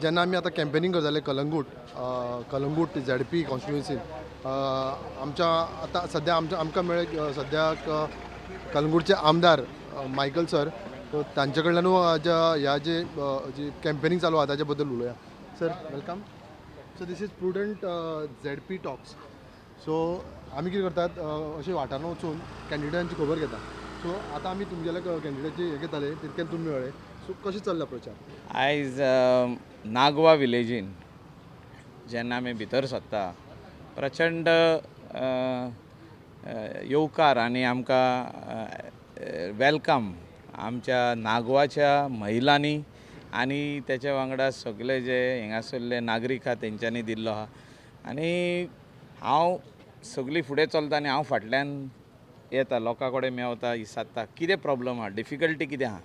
जेन्ना आमी आतां कॅम्पेनींग करताले कलंगूट झेडपी कॉन्स्टिट्युएन्सीन आमच्या आतां सद्या आमकां मेळ्ळे सद्याक कलंगूटचे आमदार मायकल सर, सो तांचे कडल्यानू ह्या जी कॅम्पेनींग चालू आहा ताचे बद्दल उलोवया. Sir welcome. So this is Prudent ZP talks. So आमी कितें करतात अशें वाठारांत वचून कॅन्डिडेटांची खबर घेता. सो आतां आमी तुमगेल्या कॅन्डिडेटची हे घेताले तितक्यान तुमी मेळ्ळे. सो कशें चल्ला प्रचार? आयज नागवा विलेजीन जेन्ना आमी भितर सरता प्रचंड येवकार आनी आमकां वेलकम आमच्या नागवाच्या महिलांनी आनी तेच्या वांगडा सगळे जे हिंगासरले नागरीक आहा तेंच्यांनी दिल्लो आहा. आनी हांव सगळीं फुडें चलता आनी हांव फाटल्यान येता, लोकां कडेन मेवता, इसादता कितें प्रॉब्लम आहा, डिफिकल्टी कितें आहा.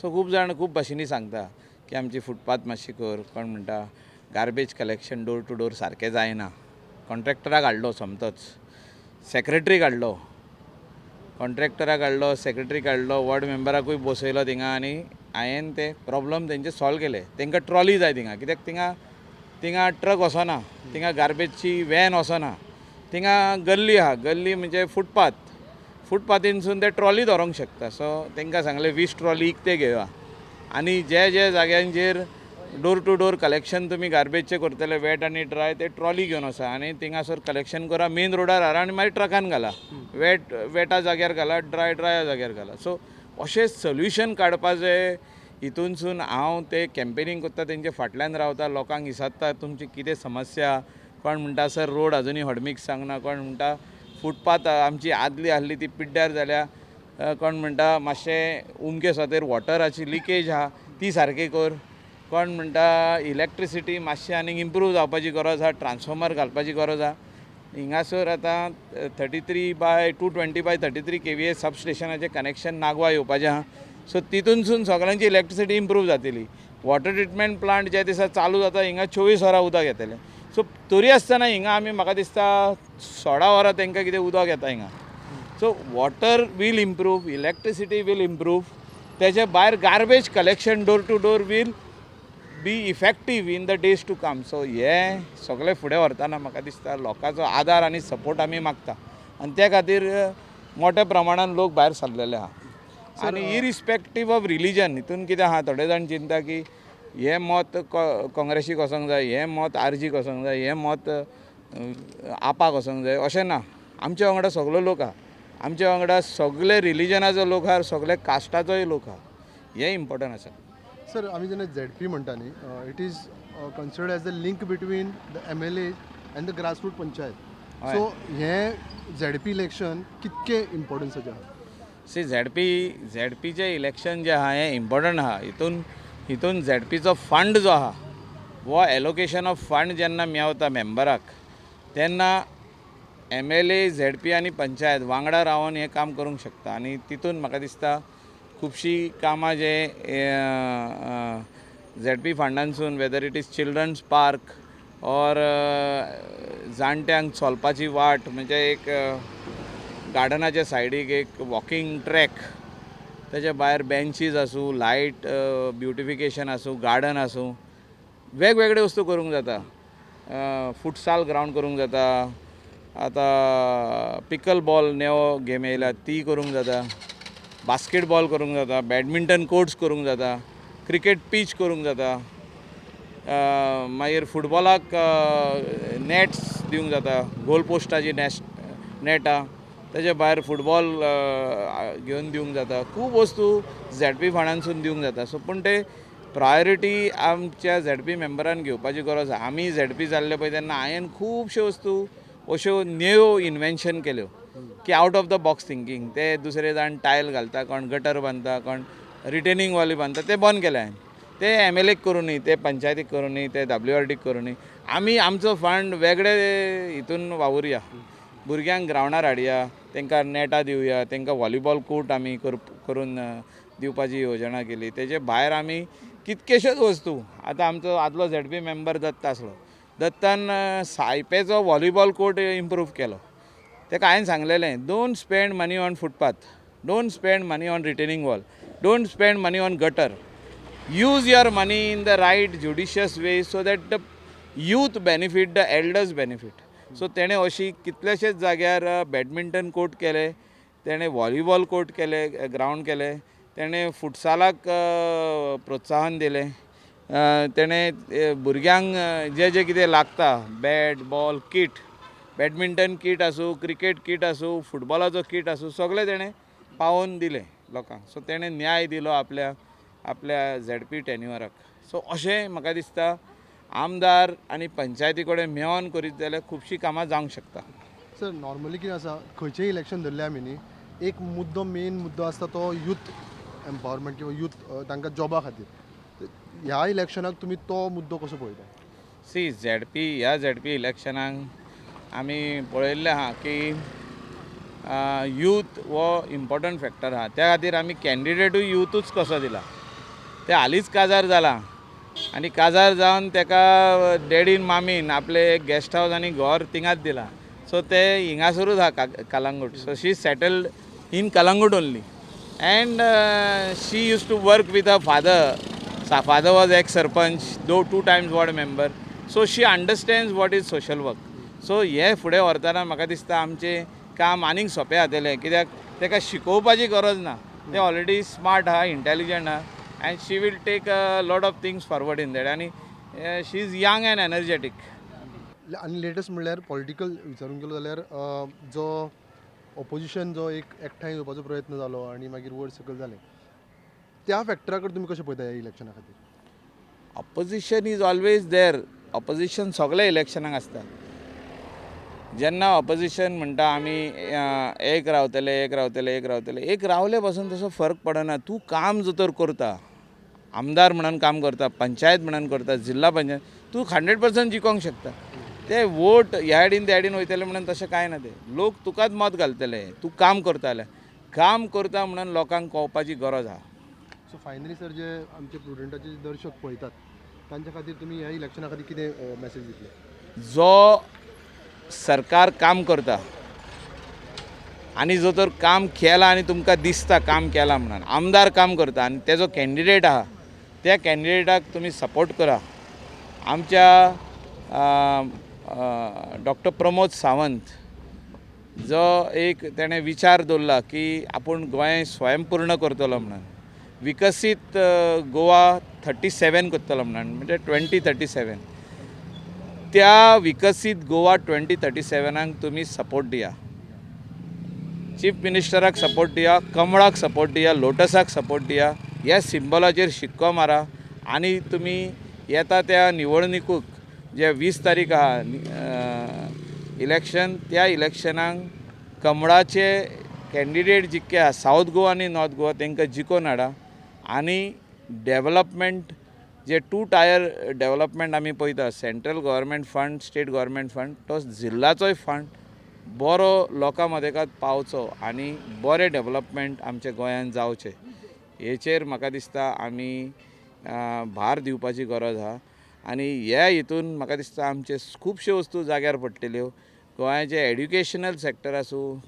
सो खूब जाण खूब भाशेनी सांगता की आमची फुटपाथ मातशी कर, कोण म्हणटा garbage collection door to door सारकें जायना. कॉन्ट्रॅक्टराक हाडलो समतोच, सेक्रेटरीक हाडलो, कॉन्ट्रॅक्टराक हाडलो, सेक्रेटरीक हाडलो, वॉर्ड मेंबराकूय बसयलो थिंगा आनी हांवें ते प्रॉब्लम तेंचे सॉल्व केले. तांकां ट्रॉली जाय कित्याक थिंगा ट्रक वचना, थिंगा गार्बेजची वॅन वचना, थिंगा गल्ली आहा, गल्ली म्हणजे फुटपाथीनसून ते ट्रॉली व्हरूंक शकता. सो तांकां सांगलें 20 ट्रॉली इकते घेवया आनी जे जाग्यांचेर डोर टू डोर कलेक्शन तुमी गार्बेजचे करतले वेट आनी ड्राय, ते ट्रॉली घेवन वचा आनी थिंगासर कलेक्शन करा, मेन रोडार हाडा आनी मागीर ट्रकान घाला, वेटा जाग्यार घाला, ड्राया जाग्यार घाला. सो अशें सोल्युशन काडपाचें हितूनसून हांव ते कॅम्पेनींग करता, तेंचे फाटल्यान रावता, लोकांक विचारता तुमची कितें समस्या. कोण म्हणटा सर रोड अजुनूय हॉडमिक्स सांगना, कोण म्हणटा फुटपाथ आमची आदली आहली ती पिड्ड्यार जाल्या, कोण म्हणटा मातशें उमके सुवातेर वॉटराची लिकेज आहा ती सारकी कर, कोण म्हणटा इलेक्ट्रिसिटी मातशी आनीक इम्प्रूव जावपाची गरज आहा, ट्रान्सफॉर्मर घालपाची गरज आहा. हिंगासर आतां 220/33 kVA सबस्टेशनाचें कनेक्शन नागवा येवपाचें आहा. सो तितूनसून सगळ्यांची इलेक्ट्रिसिटी इम्प्रूव जातली. वॉटर ट्रिटमेंट प्लांट ज्या दिसा चालू जाता हिंगा 24 वरां उदक येतलें. सो तरी आसतना हिंगा आमी म्हाका दिसता 16 वरां तांकां कितें उदक येता हिंगा. So water will improve, electricity will improve, तेच्या भायर garbage collection door to door will be effective in the days to come. So हे सगळे फुडें व्हरतना म्हाका दिसता लोकांचो आदार आनी सपोर्ट आमी मागता आनी त्या खातीर मोठ्या प्रमाणान लोक भायर सरलेले आहा. आनी इरिस्पेक्टीव ऑफ रिलीजन हितून कितें आहा, थोडे जाण चिंता की हें मत काँग्रेसीक वचोंक जाय, हें मत आरजीक वचोंक जाय, हें मत आपाक वचोंक जाय, अशें ना. आमच्या वांगडा सगळो लोक आहा, आमच्या वांगडा सगळे रिलीजनाचो लोक आहा, सगळे कास्टाचोय लोक आहा. हें इम्पॉर्टंट आसा. सर आमी जेन्ना झेडपी म्हणटा न्ही, it is considered as the link between the MLA and the grassroot panchayat. So हें झेडपी इलेक्शन कितकें इम्पॉर्टन्साचें आहा? सी झेडपीचें इलेक्शन जें आहा हें इम्पॉर्टंट आहा. हितून झेडपीचो फंड जो आहा वो एलोकेशन ऑफ फंड जेन्ना मेवता मेंबराक तेन्ना MLA झेडपी आनी पंचायत वांगडा रावन हें काम करूंक शकता. आनी तितून म्हाका दिसता खुबशीं कामां जे झेडपी फंडानसून whether it is children's park or जाणट्यांक चलपाची वाट, म्हणजे एक गार्डनाच्या सायडीक एक वॉकिंग ट्रॅक, तेच्या भायर बेंचीस आसूं, लायट ब्युटिफिकेशन आसूं, गार्डन आसूं, वेगवेगळे वस्तू करूंक जाता. फुटसाल ग्रावंड करूंक जाता, आतां पिकल बॉल नेवो गेम येयला ती करूंक जाता, बास्केटबॉल करूंक जाता, बॅडमिंटन कोर्ट्स करूंक जाता, क्रिकेट पीच करूंक जाता, मागीर फुटबॉलाक नॅट्स दिवंक जाता, गोल पोस्टाची नॅटां, तेच्या भायर फुटबॉल घेवन दिवंक जाता. खूब वस्तू झेडपी फंडानसून दिवंक जाता. सो पूण ते प्रायोरिटी आमच्या झेडपी मेंबरान घेवपाची गरज आहा. आमी झेडपी जाल्ले पळय तेन्ना हांवें खुबश्यो वस्तू अश्यो न्यू इन्वेन्शन केल्यो की out of the box thinking. ते दुसरे जाण टायल घालता, कोण गटर बांदता, कोण रिटेनिंग वॉली बांदता, ते बंद केले हांवें. ते MLAक करूं न्ही, ते पंचायतीक करूं न्ही, ते WRDक करूं न्ही. आमी आमचो फंड वेगळे हितून वावुरया, भुरग्यांक ग्रावंडार हाडया, तांकां नॅटां दिवया, तांकां व्हॉलीबॉल कोर्ट आमी करून दिवपाची योजना केली. तेजे भायर आमी कितकेश्योच वस्तू, आतां आमचो आदलो झेडपी मेंबर दत्त आसलो, दत्तान सायपेचो व्हॉलीबॉल कोर्ट इम्प्रूव केलो. ताका हांवें सांगलेलें don't spend money on footpath, don't spend money on retaining wall, don't spend money on gutter, use your money in the right judicious way so that the youth benefit, the elders benefit. So तेणे अशी कितलेशेच जाग्यार badminton court केले, तेणे volleyball court केले, ground केले, तेणे फुटसालाक प्रोत्साहन दिलें, तेणे भुरग्यांक जे जे कितें लागता bat ball kit, badminton kit आसूं, क्रिकेट किट आसूं, फुटबॉलाचो किट आसूं, सगळें तेणें पावोवन दिलें लोकांक. सो तेणें न्याय दिलो आपल्या झेडपी टेन्युअराक. सो अशें म्हाका दिसता आमदार आनी पंचायती कडेन मेळोन करीत जाल्यार खुबशीं कामां जावंक शकता. सर नॉर्मली कितें आसा, खंयचेंय इलेक्शन धरलें आमी न्ही, एक मेन मुद्दो आसता तो यूथ एम्पावरमेंट किंवा यूथ तांकां जॉबा खातीर. ह्या इलेक्शनाक तुमी तो मुद्दो कसो पळयता? सी झेडपी इलेक्शनाक आमी पळयल्लें आहा की यूथ हो इम्पॉर्टंट फॅक्टर आहा. त्या खातीर आमी कॅन्डिडेटूय यूथूच कसो दिला. ते हालींच काजार जाला आनी काजार जावन तेका डॅडीन मामीन आपले एक गेस्ट हावस आनी घर थिंगाच दिला. सो ते हिंगासरूच आहा Calangute. So she settled in Calangute only and she use to work with a father was ex sarpanch, 2 times ward member. So she understands what is social work. So हे फुडें व्हरतना म्हाका दिसता आमचें काम आनीक सोंपें जातलें, कित्याक तेका शिकोवपाची गरज ना. ते ऑलरेडी स्मार्ट आहा, इंटेलिजंट आहा, and she will take a lot of things forward in that. आनी she is young and energetic. आनी लेटस्ट म्हणल्यार पॉलिटिकल विचारूंक गेलो जाल्यार जो ऑपोजिशन जो एकठांय येवपाचो प्रयत्न जालो आनी मागीर वयर सकयल जालें, त्या फॅक्टरा कडेन तुमी कशें पळयता ह्या इलेक्शना खातीर? Opposition is always there. Opposition सगळ्या इलेक्शनाक आसता. जेन्ना ऑपोजिशन म्हणटा आमी एक रावतले, एक रावले पासून तसो फरक पडना. तूं काम जर तर करता, आमदार म्हणून काम करता, पंचायत म्हणून करता, जिल्हा पंचायत, तूं 100% जिखोंक शकता. ते वोट ह्या सायडीन त्या सायडीन वयतले म्हणून तशें कांय ना. ते लोक तुकाच मत घालतले, तूं काम करताले. काम करता म्हणून लोकांक कळपाची गरज आहा. सो फायनली सर, जे आमचे प्रुडंटाचे दर्शक पळयतात तांच्या खातीर तुमी ह्या इलेक्शना खातीर कितें मॅसेज दितले? जो सरकार काम करता आनी जो तर काम केला आनी तुमकां दिसता काम केला म्हणून, आमदार काम करता आनी तेजो कॅन्डिडेट आहा, त्या कॅन्डिडेटाक तुमी सपोर्ट करा. आमच्या डॉक्टर प्रमोद सावंत जो एक तेणें विचार दवरला की आपूण गोंय स्वयंपूर्ण करतलो म्हणून, विकसीत गोवा 37 करतलो म्हणून, म्हणजे 2037. त्या विकसीत गोवा 2037 तुमी सपोर्ट दिया. चीफ मिनिस्टराक सपोर्ट दिया, कमळाक सपोर्ट दिया, लोटसाक सपोर्ट दिया. ह्या सिंबलाचेर शिक्को मारा आनी तुमी येता त्या निवडणुकीक जे 20 तारीख आहा इलेक्शन, त्या इलेक्शनाक कमळाचे कॅन्डिडेट जितके आहा साऊथ गोवा आनी नॉर्थ गोवा तांकां जिखोवन हाडा. आनी डेव्हलपमेंट जे 2 टायर डेव्हलपमेंट आमी पळयता, central government fund, state government fund, तो जिल्ल्याचोय फंड बरो लोकां मदेकात पावचो आनी बरें डेव्हलपमेंट आमच्या गोंयांत जावचें, हेचेर म्हाका दिसता आमी भार दिवपाची गरज आहा. आनी ह्या हितून म्हाका दिसता आमचे खुबश्यो वस्तू जाग्यार पडटल्यो. गोंयाचें एड्युकेशनल सॅक्टर आसूं,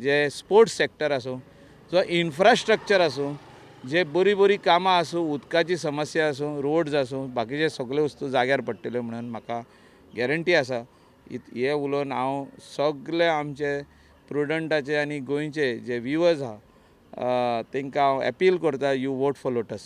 जे स्पोर्ट्स सॅक्टर आसूं, जो इन्फ्रास्ट्रक्चर आसूं, जे बरी कामां आसूं, उदकाची समस्या आसूं, रोड्स आसूं, बाकीचे सगळे वस्तू जाग्यार पडटल्यो म्हणून म्हाका गॅरंटी आसा. हे उलोवन हांव सगळे आमचे प्रुडंटाचे आनी गोंयचे जे व्ह्युअर्स आहा तांकां हांव अपील करता, यू वोट फॉर लोटस.